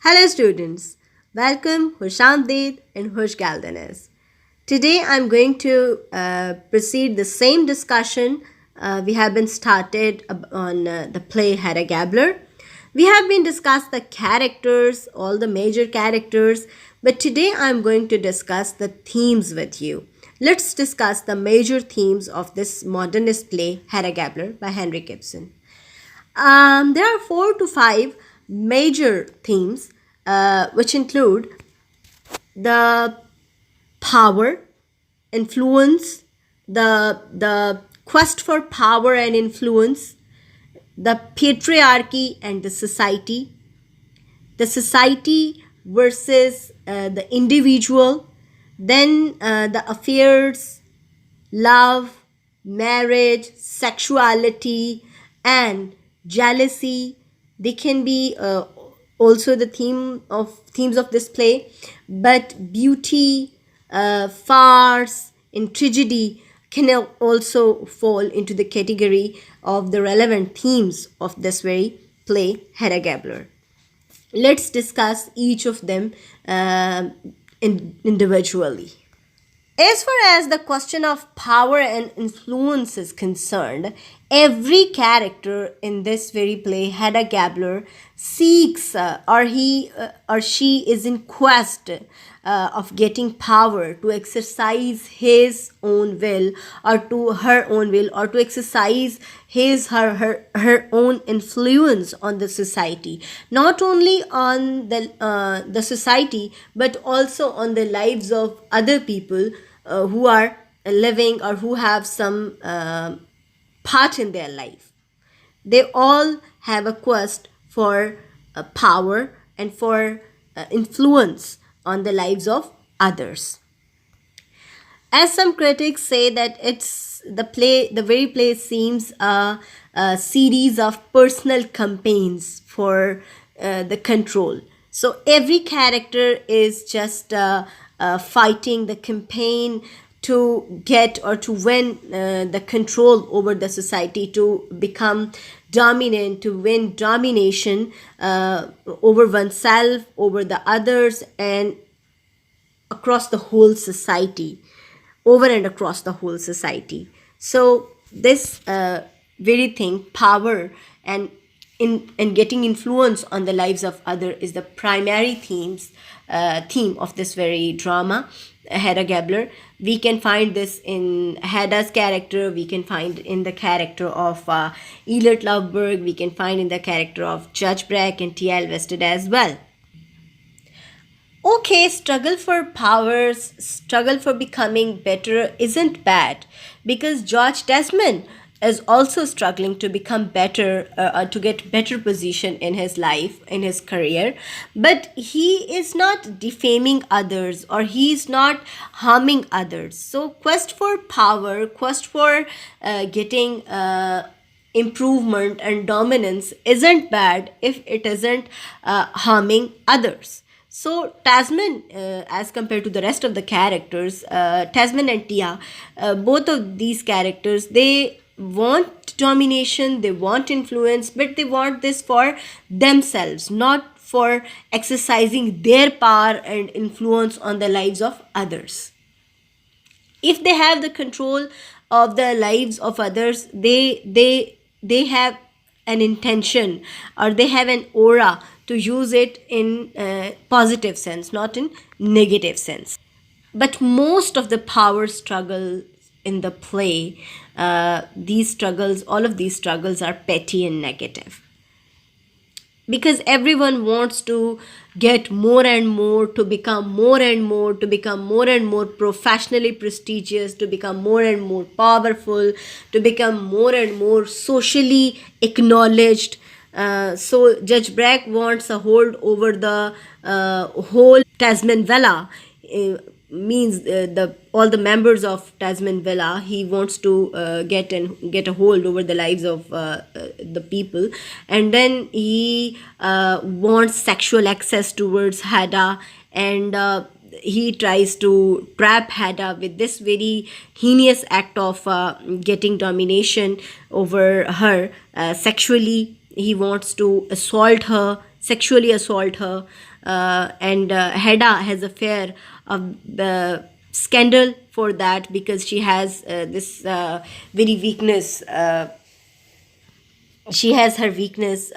Hello students, welcome Hushamdid and Hushgaldanes. Today I'm going to proceed the same discussion we have been started on the play Hedda Gabler. We have been discussed the characters, all the major characters, but today I'm going to discuss the themes with you. Let's discuss the major themes of this modernist play Hedda Gabler by Henrik Ibsen. There are 4 to 5 major themes, which include the power, influence, the quest for power and influence, the patriarchy and the society versus the individual, then the affairs, love, marriage, sexuality, and jealousy. They can be also the themes of this play, but beauty, farce, and tragedy can also fall into the category of the relevant themes of this very play, Hedda Gabler. Let's discuss each of them individually. As far as the question of power and influence is concerned, every character in this very play, Hedda Gabler, seeks or she is in quest of getting power to exercise his own will or to her own will or to exercise her own influence on the society, not only on the society but also on the lives of other people who are living or who have some part in their life. They all have a quest for power and for influence on the lives of others. As some critics say that the very play seems a series of personal campaigns for the control. So every character is just fighting the campaign to get or to win the control over the society, to become dominant, to win domination over oneself, over the others, and across the whole society, over and across the whole society. So this very thing, power and getting influence on the lives of others, is the primary theme of this very drama, Hedda Gabler. We can find this in Hedda's character, we can find in the character of Elert Lovberg, we can find in the character of Judge Brack and T.L. Wested as well. Okay, struggle for powers, struggle for becoming better isn't bad, because George Desmond is also struggling to become better, to get better position in his life, in his career, but he is not defaming others or he is not harming others. So quest for power, quest for getting improvement and dominance isn't bad if it isn't harming others. So Tasman, as compared to the rest of the characters, Tasman and Tia, both of these characters, they want domination, they want influence, but they want this for themselves, not for exercising their power and influence on the lives of others. If they have the control of the lives of others, they have an intention or they have an aura to use it in positive sense, not in negative sense. But most of the power struggle in the play, all of these struggles are petty and negative, because everyone wants to get more and more, to become more and more, to become more and more professionally prestigious, to become more and more powerful, to become more and more socially acknowledged. So Judge Brack wants a hold over the whole Tasman Villa, means all the members of Tasman Villa. He wants to get a hold over the lives of the people, and then he wants sexual access towards Hedda, and he tries to trap Hedda with this very heinous act of getting domination over her sexually. He wants to sexually assault her, and Hedda has a fear of the scandal for that, because she has this very weakness. She has her weakness.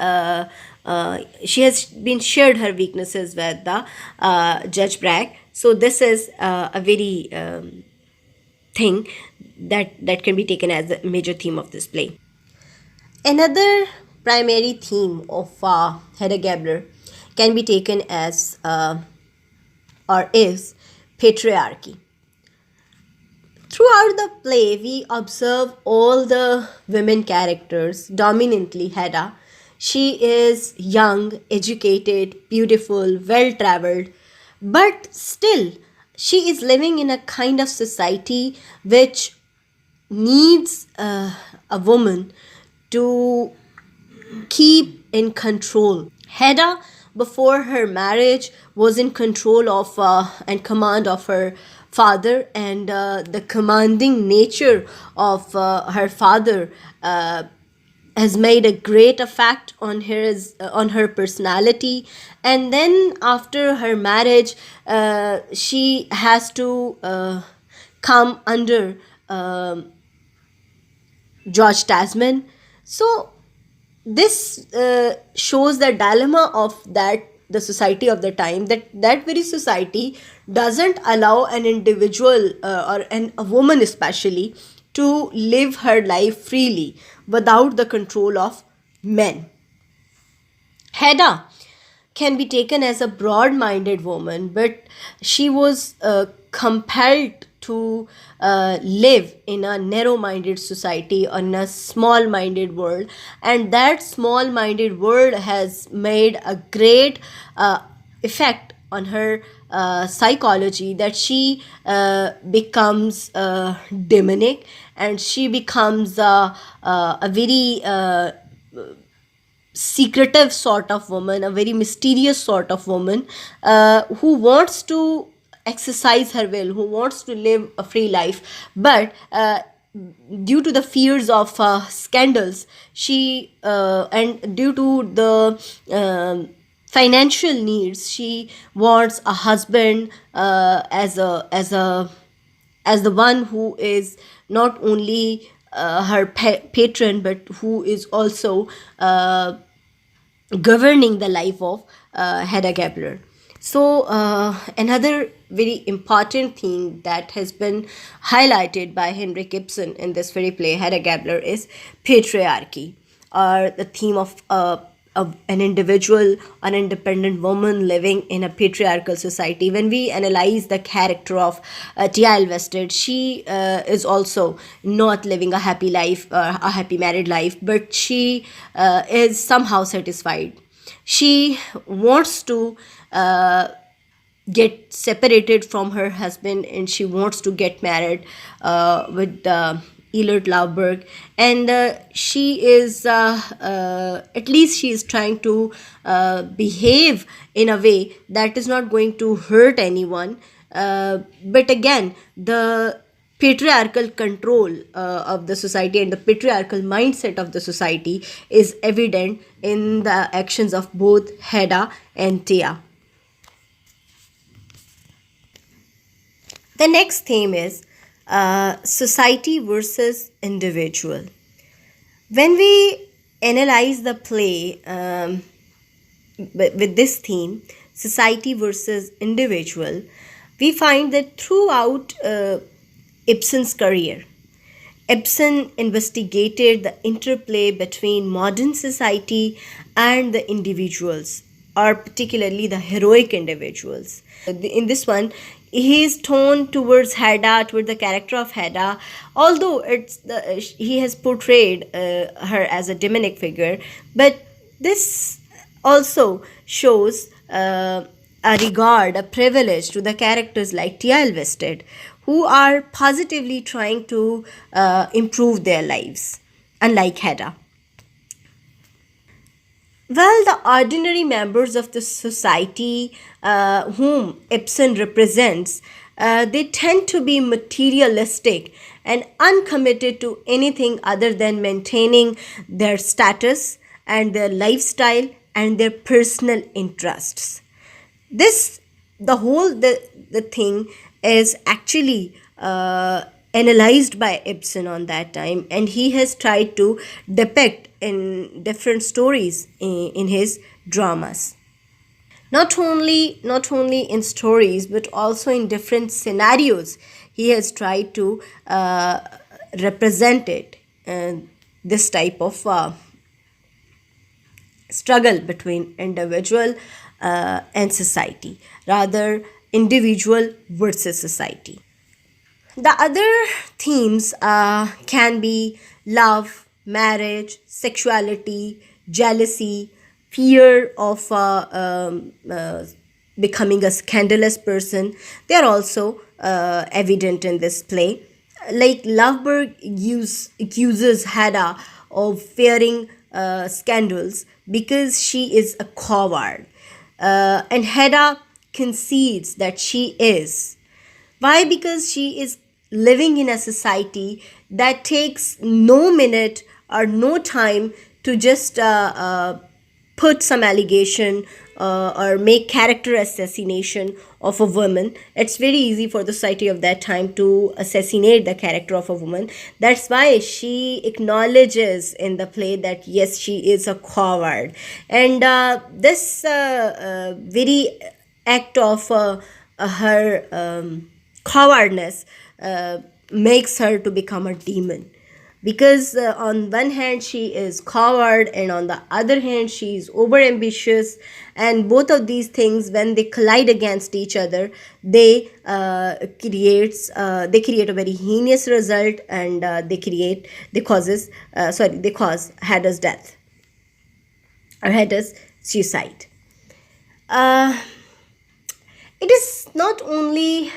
She has been shared her weaknesses with the Judge Bragg. So this is a very thing that can be taken as a major theme of this play. Another primary theme of Hedda Gabler can be taken as or is patriarchy. Throughout the play, we observe all the women characters, dominantly Hedda. She is young, educated, beautiful, well traveled, but still, she is living in a kind of society which needs a woman to keep in control. Hedda, before her marriage, was in control of and command of her father, and the commanding nature of her father has made a great effect on her personality. And then after her marriage, she has to come under George Tasman. So this shows the dilemma of the society of the time, that very society doesn't allow an individual a woman especially to live her life freely without the control of men. Hedda can be taken as a broad minded woman, but she was compelled to live in a narrow minded society, in a small minded world, and that small minded world has made a great effect on her psychology, that she becomes demonic, and she becomes a very secretive sort of woman, a very mysterious sort of woman, who wants to exercise her will, who wants to live a free life, but due to the fears of scandals, she and due to the financial needs, she wants a husband as the one who is not only her patron, but who is also governing the life of Hedda Gabler. So, another very important thing that has been highlighted by Henrik Ibsen in this very play, Hedda Gabler, is patriarchy, or the theme of an individual, an independent woman living in a patriarchal society. When we analyze the character of Tia Elvested, she is also not living a happy life, a happy married life, but she is somehow satisfied. She wants to get separated from her husband, and she wants to get married with Elert Lauberg, and she is at least she is trying to behave in a way that is not going to hurt anyone. But again, the patriarchal control of the society and the patriarchal mindset of the society is evident in the actions of both Hedda and Tia. The next theme is society versus individual. When we analyze the play with this theme, society versus individual, we find that throughout Ibsen's career, Ibsen investigated the interplay between modern society and the individuals, or particularly the heroic individuals. In this one, he is toned towards Hedda, toward the character of Hedda, although he has portrayed her as a demonic figure, but this also shows a regard, a privilege to the characters like Tia Elvested, who are positively trying to improve their lives, unlike Hedda. Well, the ordinary members of the society whom Ibsen represents, they tend to be materialistic and uncommitted to anything other than maintaining their status and their lifestyle and their personal interests. This the thing is actually analyzed by Ibsen on that time, and he has tried to depict in different stories in his dramas. Not only in stories but also in different scenarios, he has tried to represent it, this type of struggle between individual and society, rather individual versus society. The other themes can be love, marriage, sexuality, jealousy, fear of becoming a scandalous person. They are also evident in this play. Like Loveberg accuses Hedda of fearing scandals because she is a coward. And Hedda concedes that she is. Why? Because she is living in a society that takes no minute or no time to just put some allegation or make character assassination of a woman. It's very easy for the society of that time to assassinate the character of a woman. That's why she acknowledges in the play that yes, she is a coward. And this very act of her cowardness makes her to become a demon, because on one hand she is coward and on the other hand she is over ambitious, and both of these things, when they collide against each other, they create a very heinous result, and they cause Hedda's death or Hedda's suicide. uh, it is not only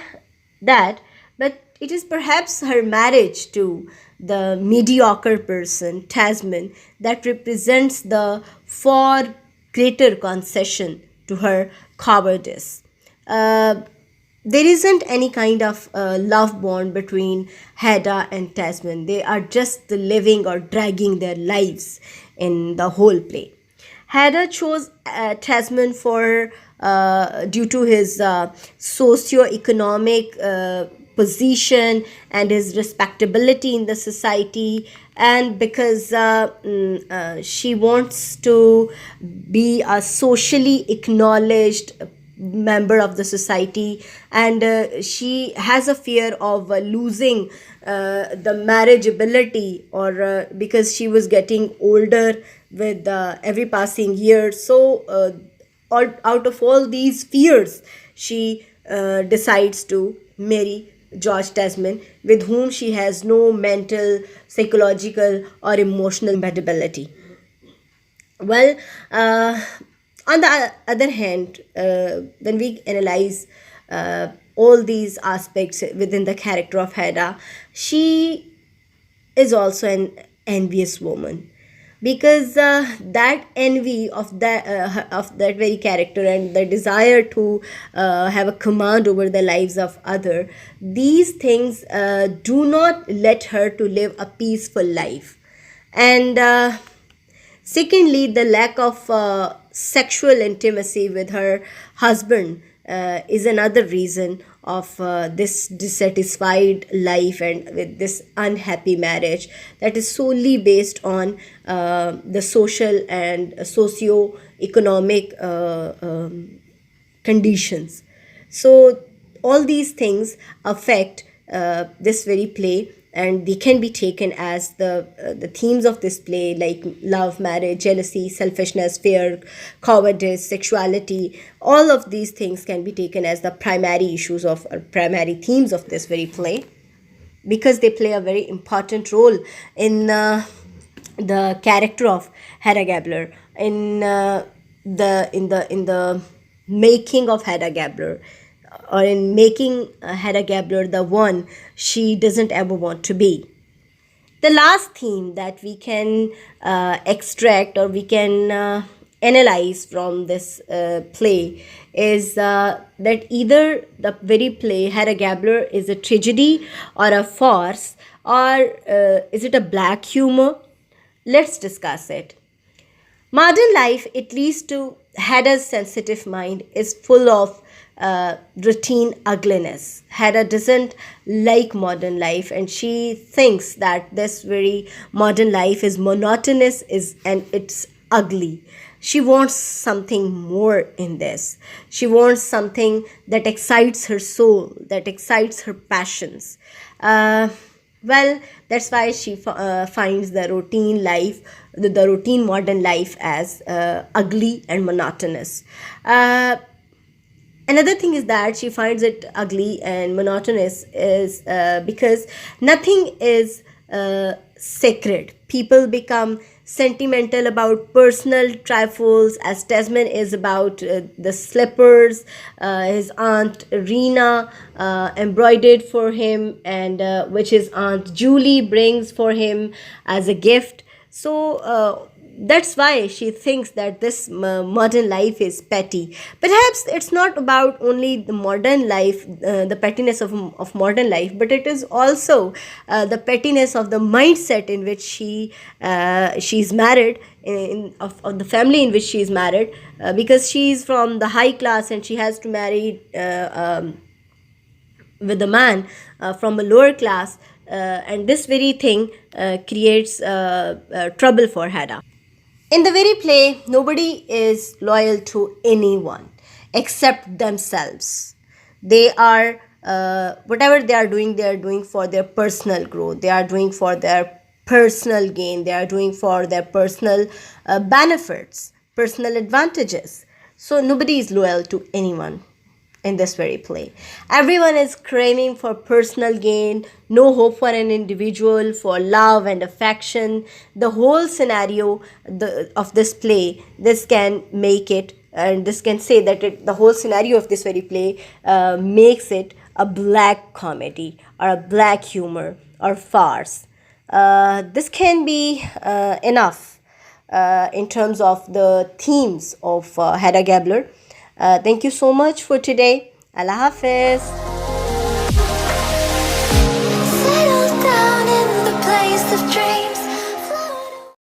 that, but it is perhaps her marriage to the mediocre person, Tasman, that represents the far greater concession to her cowardice. Uh, there isn't any kind of love bond between Hedda and Tasman. They are just living or dragging their lives in the whole play. Hedda chose Tasman for due to his socio-economic position and his respectability in the society, and because she wants to be a socially acknowledged member of the society, and she has a fear of losing the marriageability, or because she was getting older with every passing year. So out of all these fears, she decides to marry George Tasman, with whom she has no mental, psychological, or emotional compatibility. Well, on the other hand, when we analyze all these aspects within the character of Hedda, she is also an envious woman, because that envy of that very character and the desire to have a command over the lives of other, these things do not let her to live a peaceful life. And secondly, the lack of sexual intimacy with her husband is another reason of this dissatisfied life and with this unhappy marriage that is solely based on the social and socio-economic conditions. So all these things affect this very play, and they can be taken as the themes of this play, like love, marriage, jealousy, selfishness, fear, cowardice, sexuality. All of these things can be taken as the primary issues of or primary themes of this very play, because they play a very important role in the character of Hedda Gabler, in the making of Hedda Gabler, or in making Hedda Gabler the one she doesn't ever want to be. The last theme that we can extract, or we can analyze from this play, is that either the very play Hedda Gabler is a tragedy or a farce, or is it a black humor? Let's discuss it. Modern life, it leads to Hedda's sensitive mind is full of routine ugliness. Hedda doesn't like modern life, and she thinks that this very modern life is monotonous, is and it's ugly. She wants something more in this. She wants something that excites her soul, that excites her passions. Uh, well, that's why she finds the routine life, the routine modern life, as ugly and monotonous. Another thing is that she finds it ugly and monotonous is because nothing is sacred. People become sentimental about personal trifles, as Tasman is about the slippers his aunt Rena embroidered for him, and which his aunt Julie brings for him as a gift. So that's why she thinks that this modern life is petty. Perhaps it's not about only the modern life, the pettiness of modern life, but it is also the pettiness of the mindset in which she's married, of the family in which she is married, because she's from the high class and she has to marry with a man from a lower class, and this very thing creates trouble for Hedda. In the very play, nobody is loyal to anyone except themselves. They are, whatever they are doing for their personal growth, they are doing for their personal gain, they are doing for their personal benefits, personal advantages. So nobody is loyal to anyone in this very play. Everyone is craving for personal gain, no hope for an individual, for love and affection. The whole scenario of this play, this can make it, and this can say that the whole scenario of this very play makes it a black comedy or a black humor or farce. This can be enough in terms of the themes of Hedda Gabler. Thank you so much for today. Allah Hafiz.